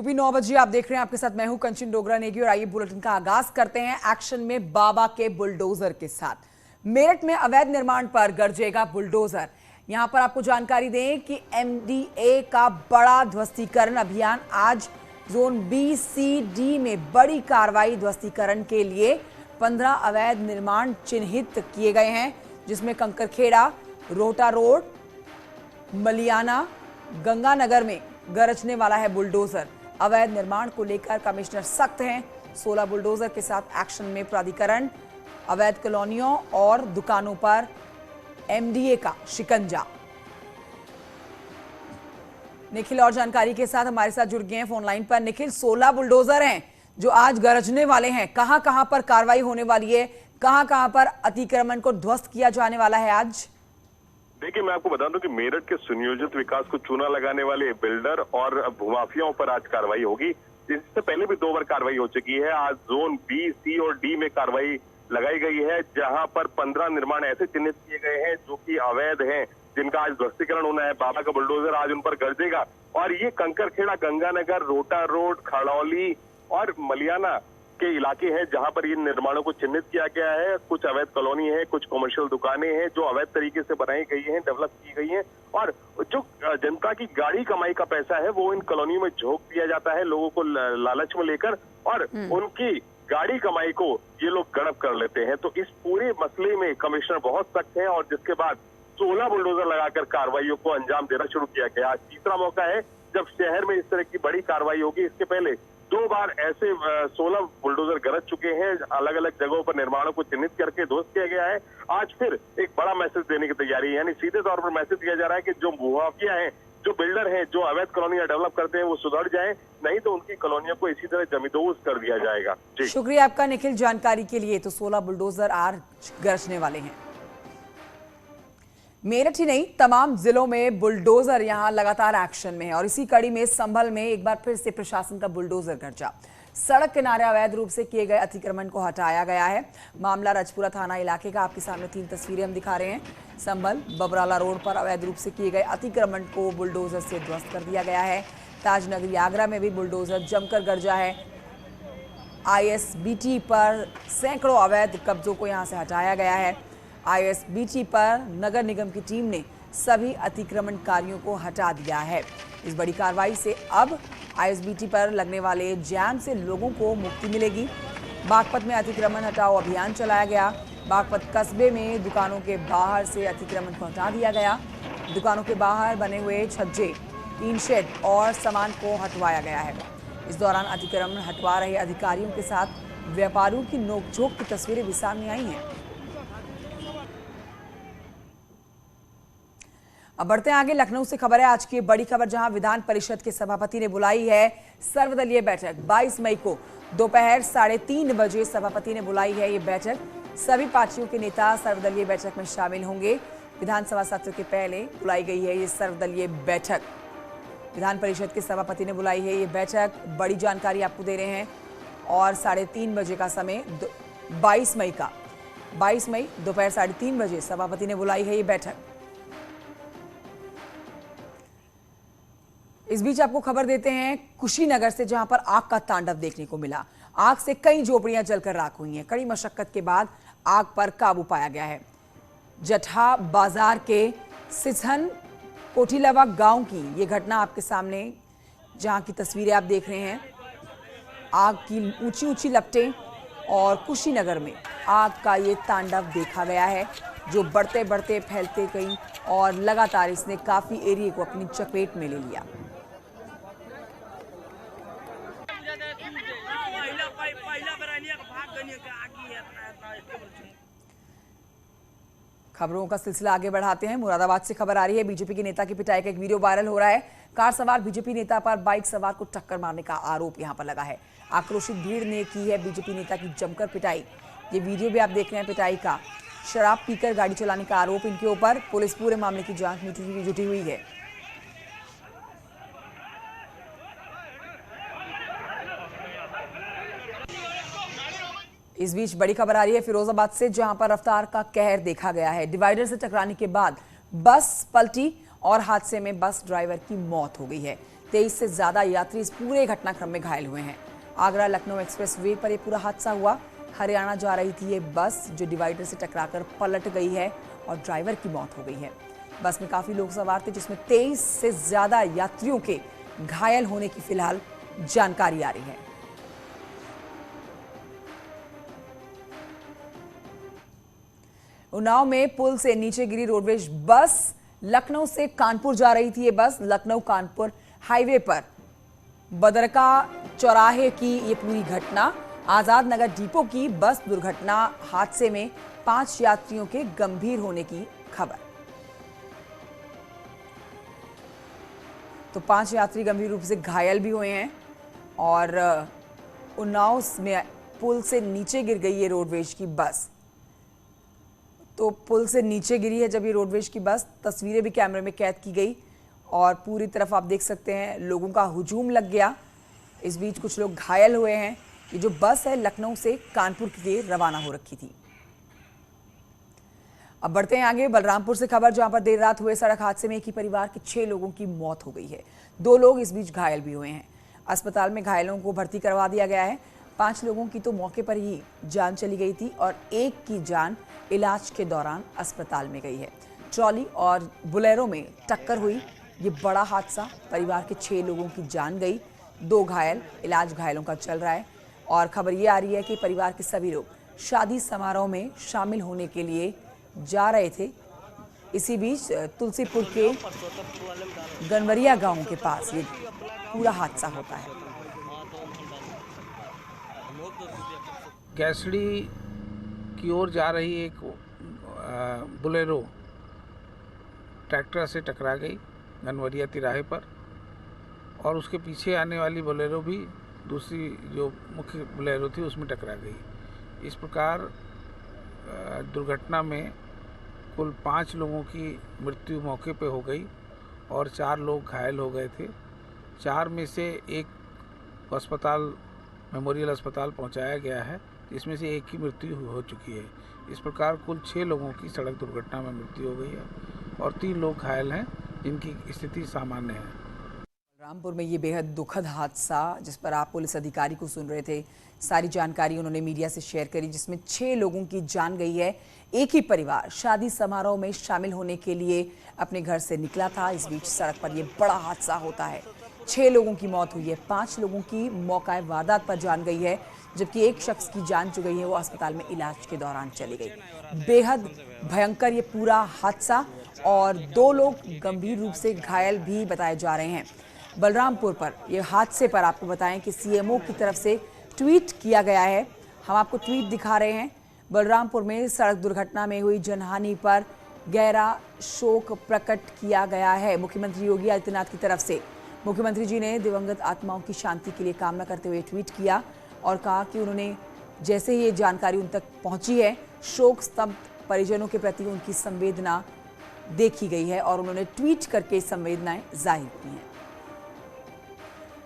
UP 9 बजे आप देख रहे हैं, आपके साथ मैं हूं कंचन डोगरा नेगी और आइए बुलेटिन का आगाज करते हैं एक्शन में बाबा के बुलडोजर के साथ। मेरठ में अवैध निर्माण पर गरजेगा बुलडोजर। यहां पर आपको जानकारी दें कि एमडीए का बड़ा ध्वस्तीकरण अभियान आज जोन बी सी डी में बड़ी कार्रवाई। ध्वस्तीकरण के लिए 15 अवैध निर्माण चिन्हित किए गए हैं, जिसमें कंकरखेड़ा, रोहटा रोड, मलियाना, गंगानगर में गरजने वाला है बुलडोजर। अवैध निर्माण को लेकर कमिश्नर सख्त हैं। 16 बुलडोजर के साथ एक्शन में प्राधिकरण। अवैध कॉलोनियों और दुकानों पर एमडीए का शिकंजा। निखिल और जानकारी के साथ हमारे साथ जुड़ गए हैं फोन लाइन पर। निखिल, 16 बुलडोजर हैं जो आज गरजने वाले हैं। कहां कहां पर कार्रवाई होने वाली है, कहां कहां पर अतिक्रमण को ध्वस्त किया जाने वाला है आज? देखिए, मैं आपको बता दूं कि मेरठ के सुनियोजित विकास को चूना लगाने वाले बिल्डर और भूमाफियाओं पर आज कार्रवाई होगी। इससे पहले भी 2 बार कार्रवाई हो चुकी है। आज जोन बी, सी और डी में कार्रवाई लगाई गई है, जहां पर 15 निर्माण ऐसे चिन्हित किए गए हैं जो कि अवैध हैं, जिनका आज ध्वस्तीकरण होना है। बाबा का बुलडोजर आज उन पर गरजेगा और ये कंकरखेड़ा, गंगानगर, रोहटा रोड, खड़ौली और मलियाना के इलाके हैं, जहां पर इन निर्माणों को चिन्हित किया गया है। कुछ अवैध कॉलोनी है, कुछ कमर्शियल दुकानें हैं जो अवैध तरीके से बनाई गई हैं, डेवलप की गई हैं, और जो जनता की गाड़ी कमाई का पैसा है वो इन कॉलोनियों में झोंक दिया जाता है, लोगों को लालच में लेकर, और उनकी गाड़ी कमाई को ये लोग गड़प कर लेते हैं। तो इस पूरे मसले में कमिश्नर बहुत सख्त है और जिसके बाद 16 बुलडोजर लगाकर कार्रवाइयों को अंजाम देना शुरू किया गया। आज तीसरा मौका है जब शहर में इस तरह की बड़ी कार्रवाई होगी। इसके पहले 2 बार ऐसे 16 बुलडोजर गरज चुके हैं, अलग अलग जगहों पर निर्माणों को चिन्हित करके ध्वस्त किया गया है। आज फिर एक बड़ा मैसेज देने की तैयारी है, यानी सीधे तौर पर मैसेज दिया जा रहा है कि जो भूमाफिया हैं, जो बिल्डर हैं, जो अवैध कॉलोनियां डेवलप करते हैं, वो सुधर जाएं, नहीं तो उनकी कॉलोनियों को इसी तरह जमींदोज कर दिया जाएगा। जी, शुक्रिया आपका निखिल जानकारी के लिए। तो 16 बुलडोजर आज गरजने वाले हैं। मेरठ ही नहीं, तमाम जिलों में बुलडोजर यहां लगातार एक्शन में है और इसी कड़ी में संभल में एक बार फिर से प्रशासन का बुलडोजर गरजा। सड़क किनारे अवैध रूप से किए गए अतिक्रमण को हटाया गया है। मामला रजपुरा थाना इलाके का। आपके सामने 3 तस्वीरें हम दिखा रहे हैं। संभल बबराला रोड पर अवैध रूप से किए गए अतिक्रमण को बुलडोजर से ध्वस्त कर दिया गया है। ताजनगरी आगरा में भी बुलडोजर जमकर गरजा है। आईएसबीटी पर सैकड़ों अवैध कब्जों को यहां से हटाया गया है। आईएसबीटी पर नगर निगम की टीम ने सभी अतिक्रमणकारियों को हटा दिया है। इस बड़ी कार्रवाई से अब आईएसबीटी पर लगने वाले जैम से लोगों को मुक्ति मिलेगी। बागपत में अतिक्रमण हटाओ अभियान चलाया गया। बागपत कस्बे में दुकानों के बाहर से अतिक्रमण को हटा दिया गया। दुकानों के बाहर बने हुए छज्जे, टीन शेड और सामान को हटवाया गया है। इस दौरान अतिक्रमण हटवा रहे अधिकारियों के साथ व्यापारियों की नोकझोंक की तस्वीरें भी सामने आई हैं। अब बढ़ते हैं आगे। लखनऊ से खबर है, आज की बड़ी खबर, जहां विधान परिषद के सभापति ने बुलाई है सर्वदलीय बैठक। 22 मई को दोपहर 3:30 बजे सभापति ने बुलाई है ये बैठक। सभी पार्टियों के नेता सर्वदलीय बैठक में शामिल होंगे। विधानसभा सत्र के पहले बुलाई गई है ये सर्वदलीय बैठक। विधान परिषद के सभापति ने बुलाई है ये बैठक। बड़ी जानकारी आपको दे रहे हैं। और 3:30 बजे का समय, 22 मई दोपहर 3:30 बजे सभापति ने बुलाई है ये बैठक। इस बीच आपको खबर देते हैं कुशीनगर से, जहां पर आग का तांडव देखने को मिला। आग से कई झोपड़ियां जलकर राख हुई हैं। कड़ी मशक्कत के बाद आग पर काबू पाया गया है। जठा बाजार के सिसहन कोठीलवा गांव की ये घटना आपके सामने, जहां की तस्वीरें आप देख रहे हैं। आग की ऊंची ऊंची लपटें और कुशीनगर में आग का ये तांडव देखा गया है, जो बढ़ते बढ़ते फैलते गई और लगातार इसने काफी एरिया को अपनी चपेट में ले लिया। खबरों का सिलसिला आगे बढ़ाते हैं। मुरादाबाद से खबर आ रही है, बीजेपी के नेता की पिटाई का एक वीडियो वायरल हो रहा है। कार सवार बीजेपी नेता पर बाइक सवार को टक्कर मारने का आरोप यहां पर लगा है। आक्रोशित भीड़ ने की है बीजेपी नेता की जमकर पिटाई। ये वीडियो भी आप देख रहे हैं पिटाई का। शराब पीकर गाड़ी चलाने का आरोप इनके ऊपर। पुलिस पूरे मामले की जांच में जुटी हुई है। इस बीच बड़ी खबर आ रही है फिरोजाबाद से, जहां पर रफ्तार का कहर देखा गया है। डिवाइडर से टकराने के बाद बस पलटी और हादसे में बस ड्राइवर की मौत हो गई है। 23 से ज्यादा यात्री इस पूरे घटनाक्रम में घायल हुए हैं। आगरा लखनऊ एक्सप्रेस वे पर यह पूरा हादसा हुआ। हरियाणा जा रही थी ये बस जो डिवाइडर से टकराकर पलट गई है और ड्राइवर की मौत हो गई है। बस में काफी लोग सवार थे, जिसमें 23 से ज्यादा यात्रियों के घायल होने की फिलहाल जानकारी आ रही है। उन्नाव में पुल से नीचे गिरी रोडवेज बस। लखनऊ से कानपुर जा रही थी ये बस। लखनऊ कानपुर हाईवे पर बदरका चौराहे की ये पूरी घटना। आजाद नगर डिपो की बस दुर्घटना हादसे में 5 यात्रियों के गंभीर होने की खबर। तो 5 यात्री गंभीर रूप से घायल भी हुए हैं और उन्नाव में पुल से नीचे गिर गई ये रोडवेज की बस। तो पुल से नीचे गिरी है जब ये रोडवेज की बस। तस्वीरें भी कैमरे में कैद की गई और पूरी तरफ आप देख सकते हैं लोगों का हुजूम लग गया। इस बीच कुछ लोग घायल हुए हैं। ये जो बस है लखनऊ से कानपुर के लिए रवाना हो रखी थी। अब बढ़ते हैं आगे। बलरामपुर से खबर, जहां पर देर रात हुए सड़क हादसे में एक ही परिवार के 6 लोगों की मौत हो गई है। 2 लोग इस बीच घायल भी हुए हैं। अस्पताल में घायलों को भर्ती करवा दिया गया है। 5 लोगों की तो मौके पर ही जान चली गई थी और एक की जान इलाज के दौरान अस्पताल में गई है। ट्रॉली और बोलेरो में टक्कर हुई ये बड़ा हादसा। परिवार के 6 लोगों की जान गई, 2 घायल। इलाज घायलों का चल रहा है और खबर ये आ रही है कि परिवार के सभी लोग शादी समारोह में शामिल होने के लिए जा रहे थे। इसी बीच तुलसीपुर के गनवरिया गांव के पास ये पूरा हादसा होता है। गैसड़ी की ओर जा रही एक बोलेरो ट्रैक्टर से टकरा गई गनवरिया तिराहे पर और उसके पीछे आने वाली बोलेरो भी दूसरी जो मुख्य बोलेरो थी उसमें टकरा गई। इस प्रकार दुर्घटना में कुल 5 लोगों की मृत्यु मौके पे हो गई और 4 लोग घायल हो गए थे। 4 में से एक अस्पताल मेमोरियल अस्पताल पहुंचाया गया है, इसमें से एक की मृत्यु हो चुकी है। इस प्रकार कुल 6 लोगों की सड़क दुर्घटना में मृत्यु हो गई है और 3 लोग घायल हैं जिनकी स्थिति सामान्य है। रामपुर में ये बेहद दुखद हादसा जिस पर आप पुलिस अधिकारी को सुन रहे थे, सारी जानकारी उन्होंने मीडिया से शेयर करी, जिसमें 6 लोगों की जान गई है। एक ही परिवार शादी समारोह में शामिल होने के लिए अपने घर से निकला था। इस बीच सड़क पर यह बड़ा हादसा होता है। 6 लोगों की मौत हुई है, 5 लोगों की मौका वारदात पर जान गई है, जबकि एक शख्स की जान जो गई है वो अस्पताल में इलाज के दौरान चली गई। बेहद भयंकर ये पूरा हादसा और 2 लोग गंभीर रूप से घायल भी बताए जा रहे हैं। बलरामपुर पर यह हादसे पर आपको बताएं कि सीएमओ की तरफ से ट्वीट किया गया है। हम आपको ट्वीट दिखा रहे हैं। बलरामपुर में सड़क दुर्घटना में हुई जनहानि पर गहरा शोक प्रकट किया गया है मुख्यमंत्री योगी आदित्यनाथ की तरफ से। मुख्यमंत्री जी ने दिवंगत आत्माओं की शांति के लिए कामना करते हुए ट्वीट किया और कहा कि उन्होंने जैसे ही ये जानकारी उन तक पहुंची है, शोक स्तब्ध परिजनों के प्रति उनकी संवेदना देखी गई है और उन्होंने ट्वीट करके संवेदनाएं जाहिर की हैं।